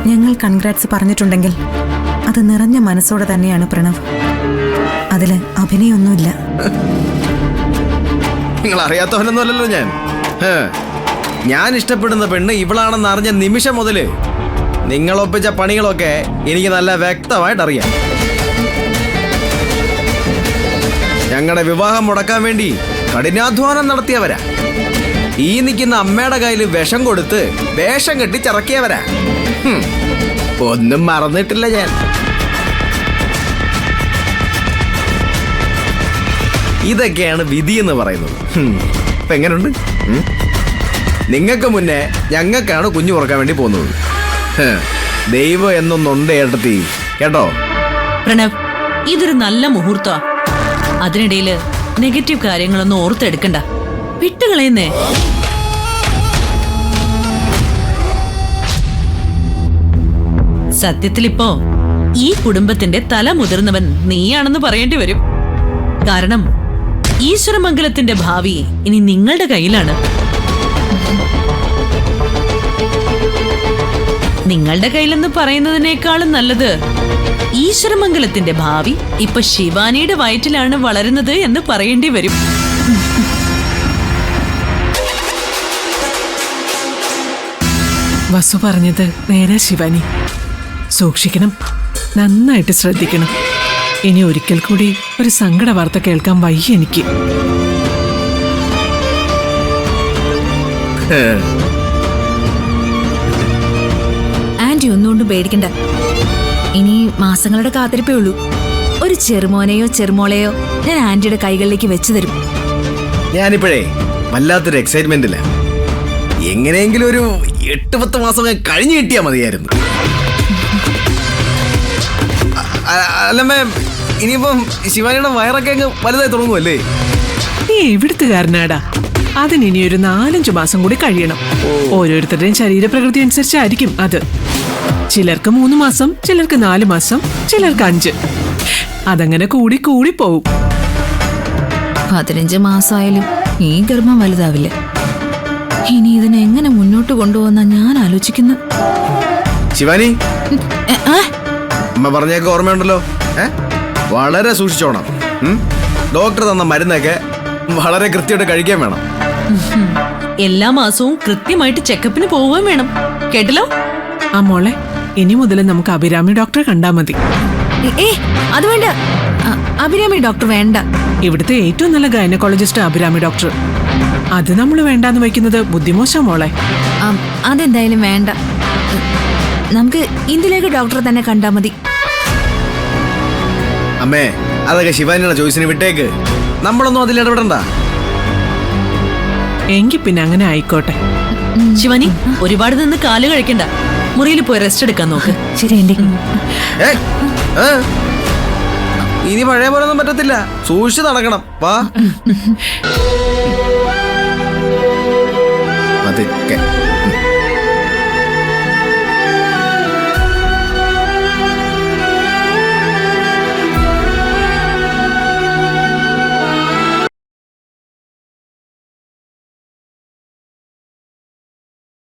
ഞങ്ങൾ കൺഗ്രാറ്റ്സ് പറഞ്ഞിട്ടുണ്ടെങ്കിൽ അത് നിറഞ്ഞ മനസ്സോടെ തന്നെയാണ് പ്രണവ്. അതില് അഭിനയൊന്നുമില്ല. നിങ്ങൾ അറിയാത്തവനൊന്നുമല്ലല്ലോ ഞാൻ. ഞാൻ ഇഷ്ടപ്പെടുന്ന പെണ്ണ് ഇവളാണെന്ന് അറിഞ്ഞ നിമിഷം മുതല് നിങ്ങളൊപ്പിച്ച പണികളൊക്കെ എനിക്ക് നല്ല വ്യക്തമായിട്ട് അറിയാം. ഞങ്ങളുടെ വിവാഹം മുടക്കാൻ വേണ്ടി കഠിനാധ്വാനം നടത്തിയവരാ. ഈ നിൽക്കുന്ന അമ്മയുടെ കയ്യിൽ വിഷം കൊടുത്ത് വേഷം കെട്ടി ചിറക്കിയവരാ. ഒന്നും മറന്നിട്ടില്ല ഞാൻ. ഇതൊക്കെയാണ് വിധി എന്ന് പറയുന്നത്. ഇപ്പൊ എങ്ങനെയുണ്ട്? നിങ്ങൾക്ക് മുന്നേ ഞങ്ങൾക്കാണ് കുഞ്ഞു പുറക്കാൻ വേണ്ടി പോകുന്നത്. ദൈവം എന്നൊന്നുണ്ട് ഏട്ടത്തി, കേട്ടോ? പ്രണവ്, ഇതൊരു നല്ല മുഹൂർത്ത. അതിനിടയില് നെഗറ്റീവ് കാര്യങ്ങളൊന്നും ഓർത്തെടുക്കണ്ട, വിട്ടുകളയുന്നേ. സത്യത്തിലിപ്പോ ഈ കുടുംബത്തിന്റെ തല മുതിർന്നവൻ നീയാണെന്ന് പറയേണ്ടി വരും. കാരണം ഈശ്വരമംഗലത്തിന്റെ ഭാവി ഇനി നിങ്ങളുടെ കയ്യിലാണ്. നിങ്ങളുടെ കയ്യിലെന്ന് പറയുന്നതിനേക്കാളും നല്ലത് ഈശ്വരമംഗലത്തിന്റെ ഭാവി ഇപ്പൊ ശിവാനിയുടെ വയറ്റിലാണ് വളരുന്നത് എന്ന് പറയേണ്ടി വരും. വസു പറഞ്ഞത് നേരെ ശിവാനി. സൂക്ഷിക്കണം, നന്നായിട്ട് ശ്രദ്ധിക്കണം. ഇനി ഒരിക്കൽ കൂടി ഒരു സങ്കട വാർത്ത കേൾക്കാൻ വയ്യ എനിക്ക്. ആന്റി ഒന്നുകൊണ്ടും പേടിക്കണ്ട. ഇനി മാസങ്ങളുടെ കാത്തിരിപ്പേ ഉള്ളൂ. ഒരു ചെറുമോനെയോ ചെറുമോളെയോ ഞാൻ ആന്റിയുടെ കൈകളിലേക്ക് വെച്ചു തരും. ഞാനിപ്പോഴേ വല്ലാത്തൊരു എക്സൈറ്റ്മെന്റില്ല. എങ്ങനെയെങ്കിലും ഒരു 8-10 മാസം കഴിഞ്ഞു കിട്ടിയാ മതിയായിരുന്നു. അല്ലമ്മേ, ഇനിയിപ്പം ശിവാനിയുടെ വയറൊക്കെ അങ്ങ് വലുതായി തുടങ്ങുമല്ലേ? നീ എവിടുത്തുകാരനാടാ? അതിനി ഒരു 4-5 മാസം കൂടി കഴിയണം. ഓരോരുത്തരുടെയും ശരീരപ്രകൃതി അനുസരിച്ചായിരിക്കും അത്. ചിലർക്ക് 3 മാസം, ചിലർക്ക് 4 മാസം, ചിലർക്ക് 5. അതങ്ങനെ കൂടി കൂടി പോവും. 15 മാസമായാലും ഈ ഗർഭം വലുതാവില്ല. ഇനി ഇതിനെ എങ്ങനെ മുന്നോട്ട് കൊണ്ടുപോകുന്ന ഞാൻ ആലോചിക്കുന്നു. ശിവാനി, അമ്മ പറഞ്ഞൊക്കെ ഓർമ്മയുണ്ടല്ലോ. വളരെ സൂക്ഷിച്ചോണം. ഡോക്ടർ തന്ന മരുന്നൊക്കെ വളരെ കൃത്യമായിട്ട് കഴിക്കാൻ വേണം. എല്ലാ മാസവും കൃത്യമായിട്ട് ചെക്കപ്പിന് പോവുകയും വേണം, കേട്ടല്ലോ? ആ മോളെ, ഇനി മുതൽ നമുക്ക് അഭിരാമി ഡോക്ടറെ കണ്ടാ മതി. അത് വേണ്ട, അഭിരാമി ഡോക്ടർ വേണ്ട. ഇവിടുത്തെ ഏറ്റവും നല്ല ഗൈനക്കോളജിസ്റ്റ് അഭിരാമി ഡോക്ടർ. അത് നമ്മൾ വേണ്ടാന്ന് വയ്ക്കുന്നത് ബുദ്ധിമോശം മോളെ. അതെന്തായാലും വേണ്ട. നമുക്ക് ഇന്ത്യയിലേക്ക് ഡോക്ടറെ തന്നെ കണ്ടാ മതി. അമ്മേ, അതൊക്കെ ശിവാനിയുടെ ചോയ്സിന് വിട്ടേക്ക്. നമ്മളൊന്നും അതിൽ ഇടപെടണ്ട. എങ്കിൽ പിന്നെ അങ്ങനെ ആയിക്കോട്ടെ. ശിവാനി, ഒരുപാട് നിന്ന് കാല് കഴിക്കണ്ട. മുറിയിൽ പോയി റെസ്റ്റ് എടുക്കാൻ നോക്ക്. ശരി ആന്റി. ഇനി പഴയ പോലെ ഒന്നും പറ്റത്തില്ല. സൂക്ഷിച്ച് നടക്കണം. വാ. അതൊക്കെ